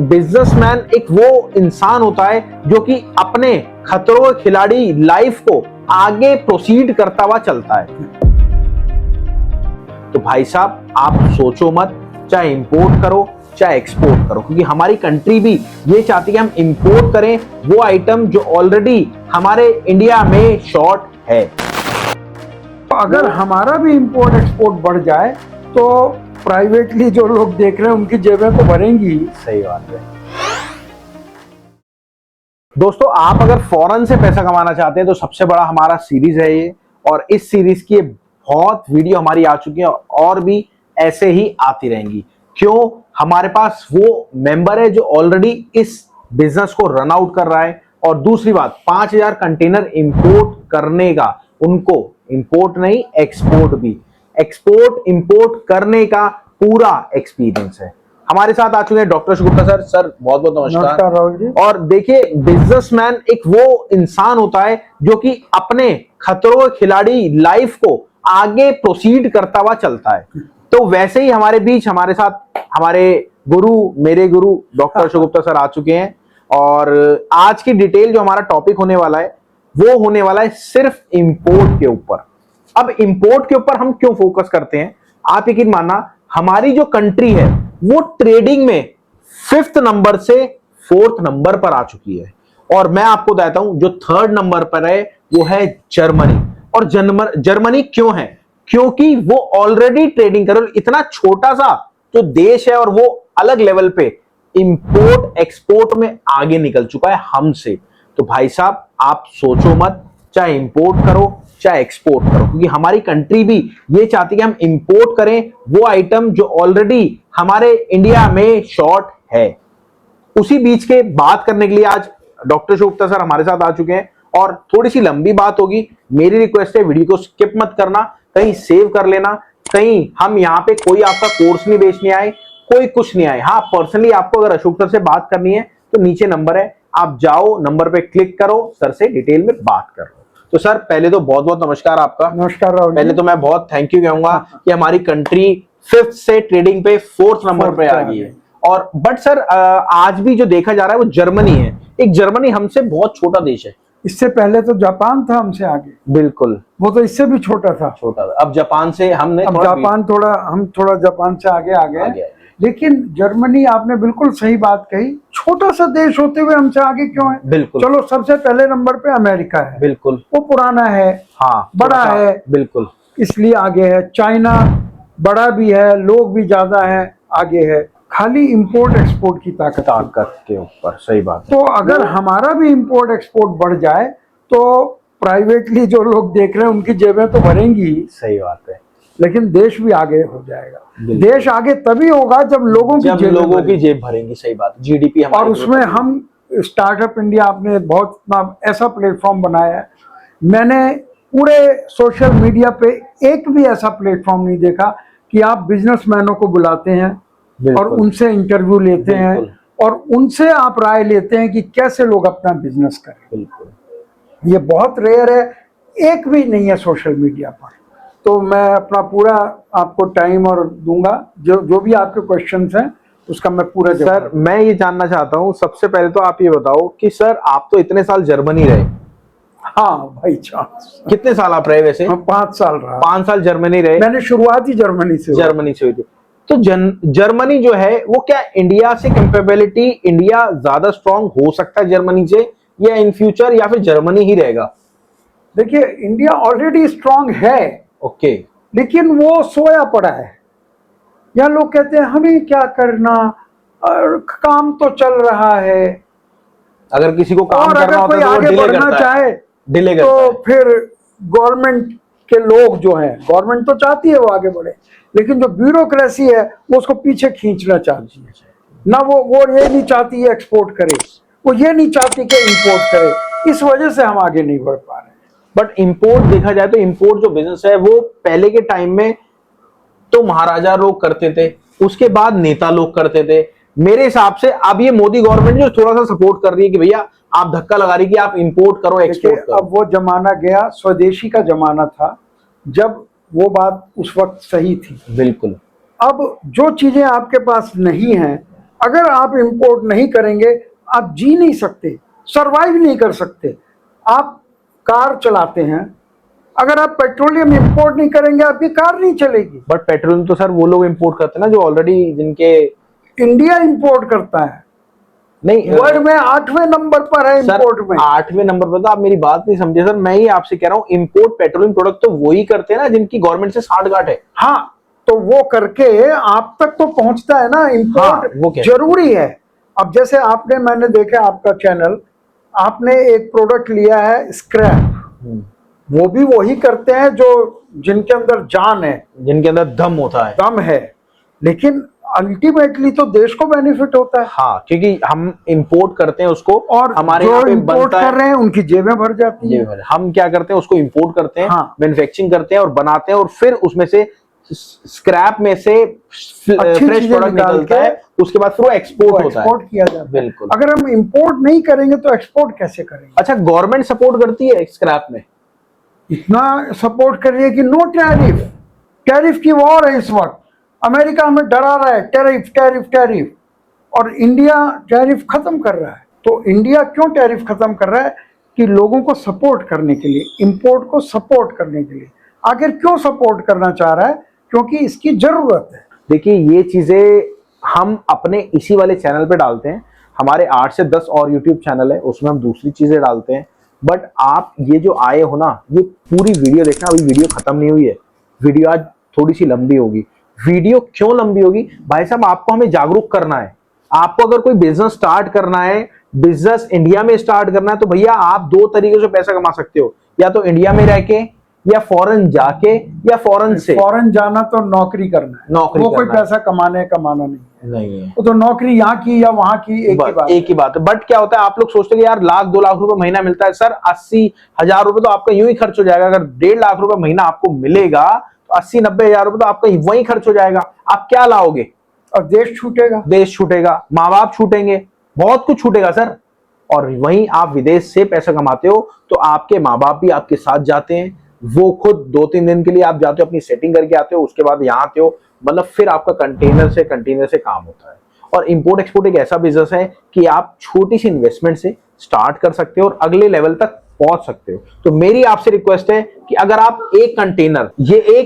Businessman एक वो इंसान होता है जो कि अपने खतरों के खिलाड़ी लाइफ को आगे प्रोसीड करता हुआ चलता है। तो भाई साहब आप सोचो मत, चाहे इंपोर्ट करो चाहे एक्सपोर्ट करो, क्योंकि हमारी कंट्री भी ये चाहती है कि हम इंपोर्ट करें वो आइटम जो ऑलरेडी हमारे इंडिया में शॉर्ट है। अगर हमारा भी इंपोर्ट एक्सपोर्ट बढ़ जाए तो प्राइवेटली जो लोग देख रहे हैं उनकी जेबें तो भरेंगी। सही बात है। दोस्तों आप अगर फॉरेन से पैसा कमाना चाहते हैं तो सबसे बड़ा हमारा सीरीज है ये, और इस सीरीज की बहुत वीडियो हमारी आ चुकी है और भी ऐसे ही आती रहेंगी। क्यों? हमारे पास वो मेंबर है जो ऑलरेडी इस बिजनेस को रन आउट कर रहा है, और दूसरी बात 5000 कंटेनर इंपोर्ट करने का, उनको इंपोर्ट नहीं एक्सपोर्ट भी, एक्सपोर्ट इंपोर्ट करने का पूरा एक्सपीरियंस है। हमारे साथ आ चुके हैं डॉक्टर गुप्ता सर। सर बहुत बहुत नमस्कार। राहुल जी। और देखिए बिजनेसमैन एक वो इंसान होता है जो कि अपने खतरों के खिलाड़ी लाइफ को आगे प्रोसीड करता हुआ चलता है। तो वैसे ही हमारे बीच हमारे साथ हमारे गुरु, मेरे गुरु डॉक्टर गुप्ता सर आ चुके हैं, और आज की डिटेल जो हमारा टॉपिक होने वाला है वो होने वाला है सिर्फ इंपोर्ट के ऊपर। अब इंपोर्ट के ऊपर हम क्यों फोकस करते हैं, आप यकीन मानना हमारी जो कंट्री है वो ट्रेडिंग में 5th नंबर से 4th नंबर पर आ चुकी है, और मैं आपको बताता हूं जो 3rd नंबर पर है वो है जर्मनी। और जर्मनी क्यों है? क्योंकि वो ऑलरेडी ट्रेडिंग कर, इतना छोटा सा जो देश है और वो अलग लेवल पे इंपोर्ट एक्सपोर्ट में आगे निकल चुका है हमसे। तो भाई साहब आप सोचो मत, चाहे इंपोर्ट करो चाहे एक्सपोर्ट करो, क्योंकि हमारी कंट्री भी ये चाहती है कि हम इंपोर्ट करें वो आइटम जो ऑलरेडी हमारे इंडिया में शॉर्ट है। उसी बीच के बात करने के लिए आज डॉक्टर गुप्ता सर हमारे साथ आ चुके हैं, और थोड़ी सी लंबी बात होगी। मेरी रिक्वेस्ट है वीडियो को स्किप मत करना, कहीं सेव कर लेना। कहीं हम यहाँ पे कोई आपका कोर्स नहीं बेचने आए, कोई कुछ नहीं आए। हाँ पर्सनली आपको अगर अशोक सर से बात करनी है तो नीचे नंबर है, आप जाओ नंबर पे क्लिक करो, सर से डिटेल में बात करो। तो सर पहले तो बहुत बहुत नमस्कार आपका। नमस्कार राहुल। पहले तो मैं बहुत थैंक यू कहूंगा कि हमारी कंट्री 5th से ट्रेडिंग पे 4th नंबर पे आ गई है। और बट सर आज भी जो देखा जा रहा है वो जर्मनी है। एक जर्मनी हमसे बहुत छोटा देश है। इससे पहले तो जापान था हमसे आगे। बिल्कुल, वो तो इससे भी छोटा था। अब जापान से हमने हम थोड़ा जापान से आगे आ गए। लेकिन जर्मनी, आपने बिल्कुल सही बात कही, छोटा सा देश होते हुए हमसे आगे क्यों है? बिल्कुल। चलो सबसे पहले नंबर पे अमेरिका है। बिल्कुल, वो पुराना है, हाँ बड़ा है, बिल्कुल इसलिए आगे है। चाइना बड़ा भी है, लोग भी ज्यादा है, आगे है। खाली इंपोर्ट एक्सपोर्ट की ताकत के ऊपर। सही बात है। तो अगर हमारा भी इंपोर्ट एक्सपोर्ट बढ़ जाए तो प्राइवेटली जो लोग देख रहे हैं उनकी जेबें तो भरेंगी। सही बात है। लेकिन देश भी आगे हो जाएगा। देश आगे तभी होगा जब लोगों की जेब भरेंगी। सही बात। जीडीपी और उसमें हम स्टार्टअप इंडिया, आपने बहुत ऐसा प्लेटफॉर्म बनाया है। मैंने पूरे सोशल मीडिया पे एक भी ऐसा प्लेटफॉर्म नहीं देखा कि आप बिजनेसमैनों को बुलाते हैं और उनसे इंटरव्यू लेते हैं और उनसे आप राय लेते हैं कि कैसे लोग अपना बिजनेस करें। बिल्कुल, ये बहुत रेयर है, एक भी नहीं है सोशल मीडिया पर। तो मैं अपना पूरा आपको टाइम और दूंगा, जो भी आपके क्वेश्चंस हैं उसका मैं पूरा जवाब। सर मैं ये जानना चाहता हूँ, सबसे पहले तो आप ये बताओ कि सर आप तो इतने साल जर्मनी रहे। हाँ भाई चांस। कितने साल आप रहे वैसे? 5 साल रहा। 5 साल जर्मनी रहे। मैंने शुरुआत ही जर्मनी से हुई थी। तो जर्मनी जो है वो क्या इंडिया से कंपेरेबिलिटी, इंडिया ज्यादा स्ट्रांग हो सकता है जर्मनी से, या इन फ्यूचर, या फिर जर्मनी ही रहेगा? देखिए इंडिया ऑलरेडी स्ट्रांग है, ओके, लेकिन वो सोया पड़ा है। यहाँ लोग कहते हैं हमें क्या करना, काम तो चल रहा है। अगर किसी को काम करना होता है तो आगे बढ़ना चाहे डिले करता तो है। फिर गवर्नमेंट के लोग जो हैं, गवर्नमेंट तो चाहती है वो आगे बढ़े, लेकिन जो ब्यूरोक्रेसी है वो उसको पीछे खींचना चाहती है ना। वो ये नहीं चाहती है एक्सपोर्ट करे, वो ये नहीं चाहती कि इंपोर्ट करे। इस वजह से हम आगे नहीं बढ़ पा रहे। बट इंपोर्ट देखा जाए तो इंपोर्ट जो बिजनेस है वो पहले के टाइम में तो महाराजा लोग करते थे, उसके बाद नेता लोग करते थे। मेरे हिसाब से अब ये मोदी गवर्नमेंट जो थोड़ा सा सपोर्ट कर रही है कि भैया आप धक्का लगा रही है कि आप इंपोर्ट करो एक्सपोर्ट करो। अब वो जमाना गया, स्वदेशी का जमाना था जब वो बात उस वक्त सही थी। बिल्कुल। अब जो चीजें आपके पास नहीं है अगर आप इंपोर्ट नहीं करेंगे आप जी नहीं सकते, सरवाइव नहीं कर सकते। आप कार चलाते हैं, अगर आप पेट्रोलियम इंपोर्ट नहीं करेंगे आपकी कार नहीं चलेगी। बट पेट्रोलियम तो सर वो लोग इंपोर्ट करते हैं ना जो ऑलरेडी जिनके, इंडिया इंपोर्ट करता है, नहीं वर्ल्ड में 8वें नंबर पर है इंपोर्ट में। 8वें नंबर पर, तो आप मेरी बात नहीं समझे सर। मैं ही आपसे कह रहा हूँ इंपोर्ट पेट्रोलियम प्रोडक्ट तो वही करते हैं ना जिनकी गवर्नमेंट से साठगांठ है। हाँ, तो वो करके आप तक तो पहुंचता है ना, इंपोर्ट वो क्या जरूरी है। अब जैसे आपने, मैंने देखा आपका चैनल, आपने एक प्रोडक्ट लिया है स्क्रैप, वो भी वही करते हैं जो जिनके अंदर जान है, जिनके अंदर दम होता है, दम है, लेकिन अल्टीमेटली तो देश को बेनिफिट होता है। हाँ, क्योंकि हम इंपोर्ट करते हैं उसको और हमारे जो यहाँ पे इंपोर्ट बनता कर है, रहे हैं उनकी जेबें भर जाती हैं। हम क्या करते हैं उसको इंपोर्ट करते हैं, हाँ। मैन्युफैक्चरिंग करते हैं और बनाते हैं, और फिर उसमें से स्क्रैप में से अच्छी फ्रेश चीजें प्रोडक्ट निकाल निकलता के है, उसके बाद फिर वो एक्सपोर्ट होता है। एक्सपोर्ट किया जाता है। बिल्कुल। अगर हम इंपोर्ट नहीं करेंगे तो एक्सपोर्ट कैसे करेंगे? अच्छा, गवर्नमेंट सपोर्ट करती है स्क्रैप में? इतना सपोर्ट कर रही है कि नो टैरिफ, टैरिफ की वॉर है इस वक्त। अमेरिका हमें डरा रहा है, टैरिफ टैरिफ टैरिफ, और इंडिया टैरिफ खत्म कर रहा है। तो इंडिया क्यों टैरिफ खत्म कर रहा है? कि लोगों को सपोर्ट करने के लिए, इंपोर्ट को सपोर्ट करने के लिए। आखिर क्यों सपोर्ट करना चाह रहा है? क्योंकि इसकी जरूरत है। देखिए, ये चीजें हम अपने इसी वाले चैनल पे डालते हैं, हमारे 8 से 10 और यूट्यूब चैनल है, उसमें हम दूसरी चीजें डालते हैं। बट आप ये जो आए हो ना, ये पूरी वीडियो देखना, अभी वीडियो खत्म नहीं हुई है, वीडियो आज थोड़ी सी लंबी होगी। वीडियो क्यों लंबी होगी भाई साहब? आपको हमें जागरूक करना है। आपको अगर कोई बिजनेस स्टार्ट करना है, बिजनेस इंडिया में स्टार्ट करना है, तो भैया आप 2 तरीके से पैसा कमा सकते हो, या तो इंडिया में रह के, या फॉरेन जाके, या फॉरेन से। फॉरेन जाना तो नौकरी करना है, नौकरी वो कोई करना है। पैसा कमाना नहीं है। है वो तो नौकरी यहाँ की या वहां की एक ही बात है। बट क्या होता है, आप लोग सोचते हैं कि यार 1,00,000-2,00,000 रुपए महीना मिलता है। सर 80,000 रुपए तो आपका यूं ही खर्च हो जाएगा। अगर 1.5 लाख रुपए महीना आपको मिलेगा तो 80-90 हजार रुपए तो आपका वही खर्च हो जाएगा। आप क्या लाओगे? और देश छूटेगा, देश छूटेगा, माँ बाप छूटेंगे, बहुत कुछ छूटेगा सर। और वहीं आप विदेश से पैसा कमाते हो तो आपके माँ बाप भी आपके साथ जाते हैं, वो खुद 2-3 दिन के लिए आप जाते हो, अपनी सेटिंग करके आते हो, उसके बाद यहाँ आते हो, मतलब फिर आपका कंटेनर से काम होता है। और इंपोर्ट एक्सपोर्ट एक ऐसा बिजनेस है कि आप छोटी सी इन्वेस्टमेंट से स्टार्ट कर सकते हो और अगले लेवल तक पहुंच सकते हो। तो मेरी आपसे रिक्वेस्ट है कि अगर आप एक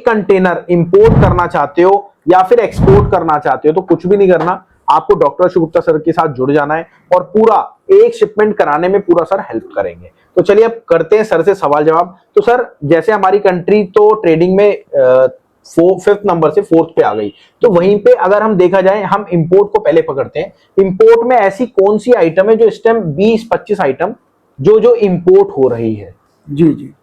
कंटेनर इंपोर्ट करना चाहते हो या फिर एक्सपोर्ट करना चाहते हो, तो कुछ भी नहीं करना, आपको डॉक्टर अशोक गुप्ता सर के साथ जुड़ जाना है और पूरा एक शिपमेंट कराने में पूरा सर हेल्प करेंगे। तो चलिए अब करते हैं सर से सवाल जवाब। तो सर, जैसे हमारी कंट्री तो ट्रेडिंग में 5th नंबर से 4th पे आ गई, तो वहीं पे अगर हम देखा जाए, हम इंपोर्ट को पहले पकड़ते हैं। इंपोर्ट में ऐसी कौन सी आइटम है जो इस टाइम 20-25 आइटम जो इंपोर्ट हो रही है? जी जी,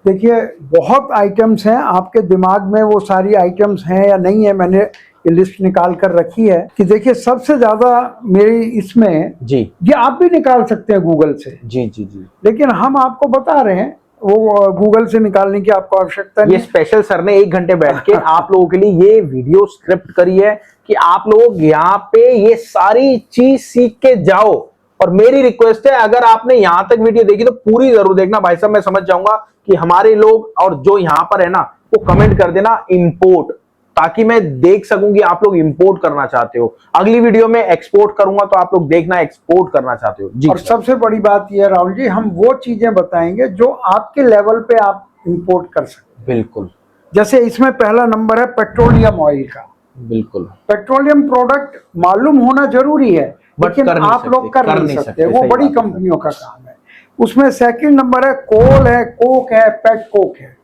देखिए बहुत आइटम्स हैं। आपके दिमाग में वो सारी आइटम्स हैं या नहीं है, मैंने ये लिस्ट निकाल कर रखी है कि देखिए सबसे ज्यादा मेरी इसमें, जी, ये आप भी निकाल सकते हैं गूगल से, जी जी जी, लेकिन हम आपको बता रहे हैं वो गूगल से निकालने की आपको आवश्यकता ये नहीं। स्पेशल सर ने 1 घंटे बैठ के आप लोगों के लिए ये वीडियो स्क्रिप्ट करी है कि आप लोग यहाँ पे ये सारी चीज सीख के जाओ। और मेरी रिक्वेस्ट है, अगर आपने यहां तक वीडियो देखी तो पूरी जरूर देखना भाई साहब। मैं समझ जाऊंगा कि हमारे लोग और जो यहां पर है ना, वो कमेंट कर देना इंपोर्ट, ताकि मैं देख सकूं कि आप लोग इंपोर्ट करना चाहते हो। अगली वीडियो में एक्सपोर्ट करूंगा तो आप लोग देखना एक्सपोर्ट करना चाहते हो। जी और सबसे बड़ी बात यह राहुल जी, हम वो चीजें बताएंगे जो आपके लेवल पे आप इंपोर्ट कर सकते हैं। बिल्कुल, जैसे इसमें पहला नंबर है पेट्रोलियम ऑयल का। बिल्कुल। पेट्रोलियम प्रोडक्ट मालूम होना जरूरी है, लेकिन आप लोग कर नहीं सकते, वो बड़ी कंपनियों का काम है। उसमें सेकंड नंबर है कोल है, कोक है, पेट कोक है।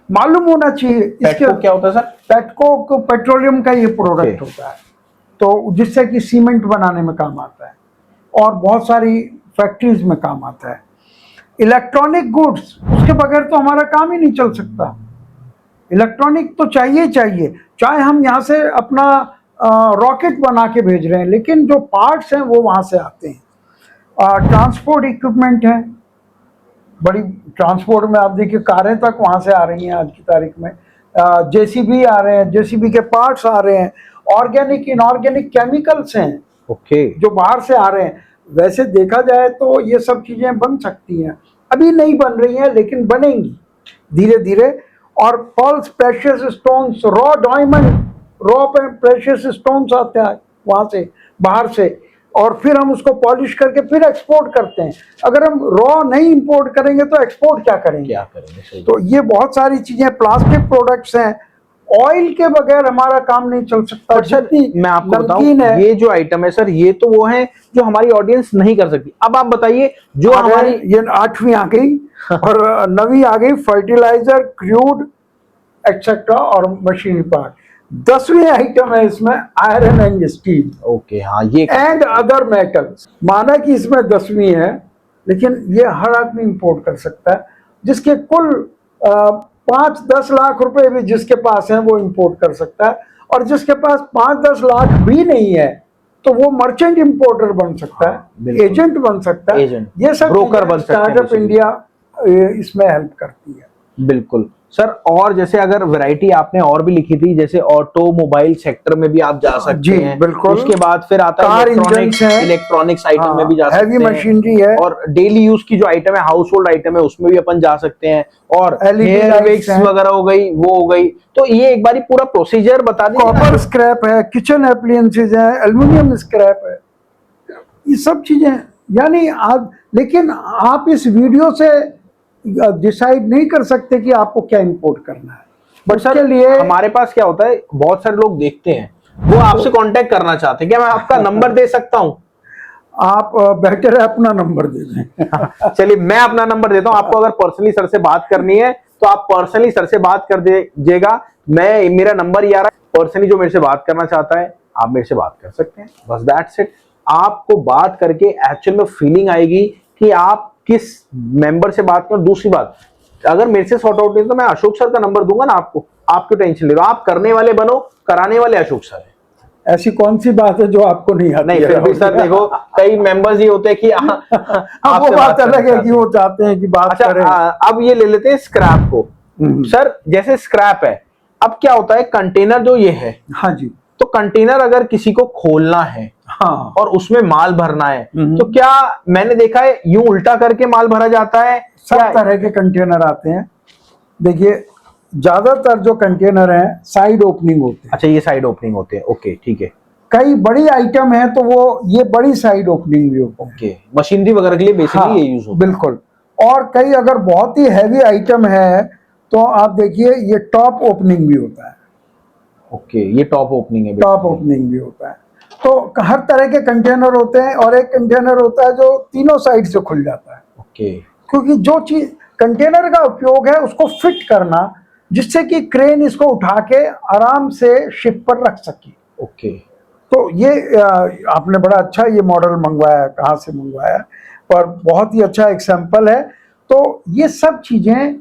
मालूम होना चाहिए इसके क्या होता है सर? पेटकोक पेट्रोलियम का ये प्रोडक्ट होता है, तो जिससे कि सीमेंट बनाने में काम आता है और बहुत सारी फैक्ट्रीज में काम आता है। इलेक्ट्रॉनिक गुड्स, उसके बगैर तो हमारा काम ही नहीं चल सकता। इलेक्ट्रॉनिक तो चाहिए चाहिए, चाहे हम यहाँ से अपना रॉकेट बना के भेज रहे हैं, लेकिन जो पार्ट्स हैं वो वहाँ से आते हैं। ट्रांसपोर्ट इक्विपमेंट है, बड़ी ट्रांसपोर्ट में आप देखिए कारें तक वहाँ से आ रही हैं आज की तारीख में। जेसीबी आ रहे हैं, जेसीबी के पार्ट्स आ रहे हैं। ऑर्गेनिक इनऑर्गेनिक केमिकल्स हैं जो बाहर से आ रहे हैं। वैसे देखा जाए तो ये सब चीज़ें बन सकती हैं, अभी नहीं बन रही हैं लेकिन बनेंगी धीरे धीरे। और pearls, precious stones, raw diamond, raw precious stones आते हैं वहाँ से, बाहर से, और फिर हम उसको पॉलिश करके फिर एक्सपोर्ट करते हैं। अगर हम रॉ नहीं इंपोर्ट करेंगे तो एक्सपोर्ट क्या करेंगे? सही। तो ये बहुत सारी चीजें, प्लास्टिक प्रोडक्ट्स हैं, ऑयल के बगैर हमारा काम नहीं चल सकता। और सर मैं आपको बताऊं, ये जो आइटम है सर, ये तो वो है जो हमारी ऑडियंस नहीं कर सकती। अब आप बताइए, जो हमारी ये 8वीं आ गई और 9वीं आ गई, फर्टिलाइजर, क्रूड एक्सेट्रा और मशीनरी पार्ट। 10वीं आइटम है इसमें आयरन एंड स्टील। ओके, हाँ, ये एंड अदर मेटल्स। माना कि इसमें 10वीं है, लेकिन ये हर आदमी इंपोर्ट कर सकता है। जिसके कुल 5-10 लाख रुपए भी जिसके पास है वो इंपोर्ट कर सकता है, और जिसके पास 5-10 लाख भी नहीं है तो वो मर्चेंट इंपोर्टर बन सकता है, एजेंट बन सकता है। एजेंट, ये सब ब्रोकर बन सकते हैं। स्टार्टअप इंडिया इसमें हेल्प करती है। बिल्कुल सर। और जैसे अगर वैरायटी आपने और भी लिखी थी, जैसे ऑटोमोबाइल सेक्टर में भी आप जा सकते जी, हैं। बिल्कुल। उसके बाद फिर आता है इलेक्ट्रॉनिक्स आइटम में भी जा सकते हैं, हैवी मशीनरी है, और डेली यूज की जो आइटम है, हाउस होल्ड आइटम है, उसमें भी अपन जा सकते हैं। और LED विक्स वगैरह हो गई, वो हो गई। तो ये एक बारी पूरा प्रोसीजर बता दीजिए। कॉपर स्क्रैप है, किचन एप्लियंसेज है, एल्युमिनियम स्क्रैप है, ये सब चीजें। यानी आप, लेकिन आप इस वीडियो से डिसाइड नहीं कर सकते कि आपको क्या इंपोर्ट करना है। बट सर के लिए हमारे पास क्या होता है, बहुत सारे लोग देखते हैं, वो आपसे कांटेक्ट करना चाहते हैं, क्या मैं आपका नंबर दे सकता हूं? आप बेटर है अपना नंबर दे दें। चलिए, मैं अपना नंबर देता हूं आपको। अगर पर्सनली सर से बात करनी है तो आप पर्सनली सर से बात कर दीजिएगा। मेरा नंबर ये आ रहा है। पर्सनली जो मेरे से बात करना चाहता है, आप मेरे से बात कर सकते हैं, बस दैट्स इट। आपको बात करके एक्चुअल में फीलिंग आएगी कि आप किस मेंबर से बात करें। दूसरी बात, अगर मेरे से सॉर्ट आउट नहीं तो मैं अशोक सर का नंबर दूंगा ना आपको। आप क्यों टेंशन ले रहे हो? आप करने वाले बनो, कराने वाले अशोक सर है। ऐसी कौन सी बात है जो आपको नहीं आती? नहीं, फिर भी सर देखो, कई मेंबर्स ये होते हैं कि वो बात अलग है कि वो चाहते हैं कि बात करें। अब ये ले लेते हैं स्क्रैप को। सर जैसे स्क्रैप है, अब क्या होता है, कंटेनर जो ये है, हाँ जी, तो कंटेनर अगर किसी को खोलना है, हाँ, और उसमें माल भरना है, तो क्या मैंने देखा है यूं उल्टा करके माल भरा जाता है? सब तरह के कंटेनर आते हैं। देखिए, ज्यादातर जो कंटेनर हैं साइड ओपनिंग होते हैं। अच्छा, ये साइड ओपनिंग होते हैं। ओके, ठीक है। कई बड़ी आइटम है तो वो ये बड़ी साइड ओपनिंग भी होती है। ओके, मशीनरी वगैरह के लिए बेसिकली ये यूज होता है। बिल्कुल। और कई अगर बहुत ही हैवी आइटम है तो आप देखिए ये टॉप ओपनिंग भी होता है। ओके, ये टॉप ओपनिंग है। टॉप ओपनिंग भी होता है। तो हर तरह के कंटेनर होते हैं, और एक कंटेनर होता है जो तीनों साइड से खुल जाता है। ओके, क्योंकि जो चीज कंटेनर का उपयोग है उसको फिट करना, जिससे कि क्रेन इसको उठा के आराम से शिप पर रख सके। ओके। तो ये आपने बड़ा अच्छा ये मॉडल मंगवाया, कहाँ से मंगवाया, पर बहुत ही अच्छा एग्जाम्पल है। तो ये सब चीजें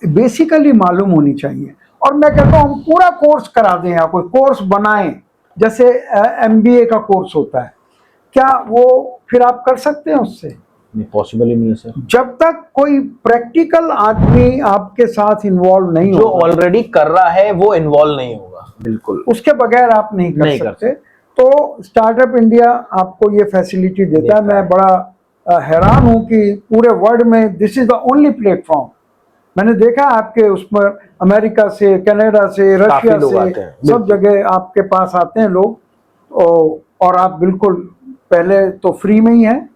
बेसिकली मालूम होनी चाहिए। और मैं कहता हूँ हम पूरा कोर्स करा दें या कोई कोर्स बनाएं, जैसे MBA का कोर्स होता है, क्या वो फिर आप कर सकते हैं उससे? नहीं, पॉसिबल ही नहीं है सर। जब तक कोई प्रैक्टिकल आदमी आपके साथ इन्वॉल्व नहीं जो होगा, ऑलरेडी कर रहा है वो इन्वॉल्व नहीं होगा। बिल्कुल, उसके बगैर आप नहीं कर सकते। तो स्टार्टअप इंडिया आपको ये फैसिलिटी देता है। मैं बड़ा हैरान हूं कि पूरे वर्ल्ड में this is the only platform. मैंने देखा आपके उस पर अमेरिका से, कनाडा से, रशिया से, सब जगह आपके पास आते हैं लोग, और आप बिल्कुल पहले तो फ्री में ही हैं।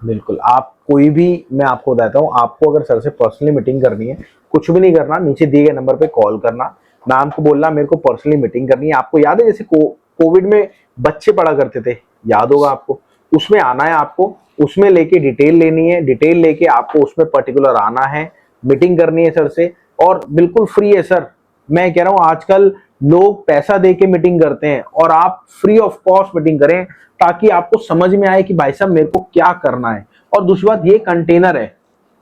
बिल्कुल, आप कोई भी, मैं आपको बताता हूँ, आपको अगर सर से पर्सनली मीटिंग करनी है, कुछ भी नहीं करना, नीचे दिए गए नंबर पे कॉल करना, मैम को बोलना मेरे को पर्सनली मीटिंग करनी है। आपको याद है जैसे कोविड में बच्चे पढ़ा करते थे, याद होगा आपको, उसमें आना है आपको, उसमें लेके डिटेल लेनी है, डिटेल लेके आपको उसमें पर्टिकुलर आना है, मीटिंग करनी है सर से, और बिल्कुल फ्री है सर। मैं कह रहा हूँ आजकल लोग पैसा दे के मीटिंग करते हैं, और आप फ्री ऑफ कॉस्ट मीटिंग करें, ताकि आपको समझ में आए कि भाई साहब मेरे को क्या करना है। और दूसरी बात, ये कंटेनर है,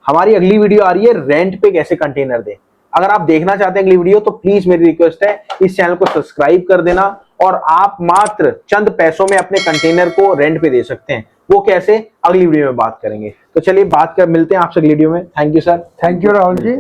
हमारी अगली वीडियो आ रही है रेंट पे कैसे कंटेनर दे। अगर आप देखना चाहते हैं अगली वीडियो, तो प्लीज मेरी रिक्वेस्ट है इस चैनल को सब्सक्राइब कर देना, और आप मात्र चंद पैसों में अपने कंटेनर को रेंट पे दे सकते हैं। वो कैसे, अगली वीडियो में बात करेंगे। तो चलिए मिलते हैं आपसे अगली वीडियो में। Thank you sir. Thank you Rahul ji.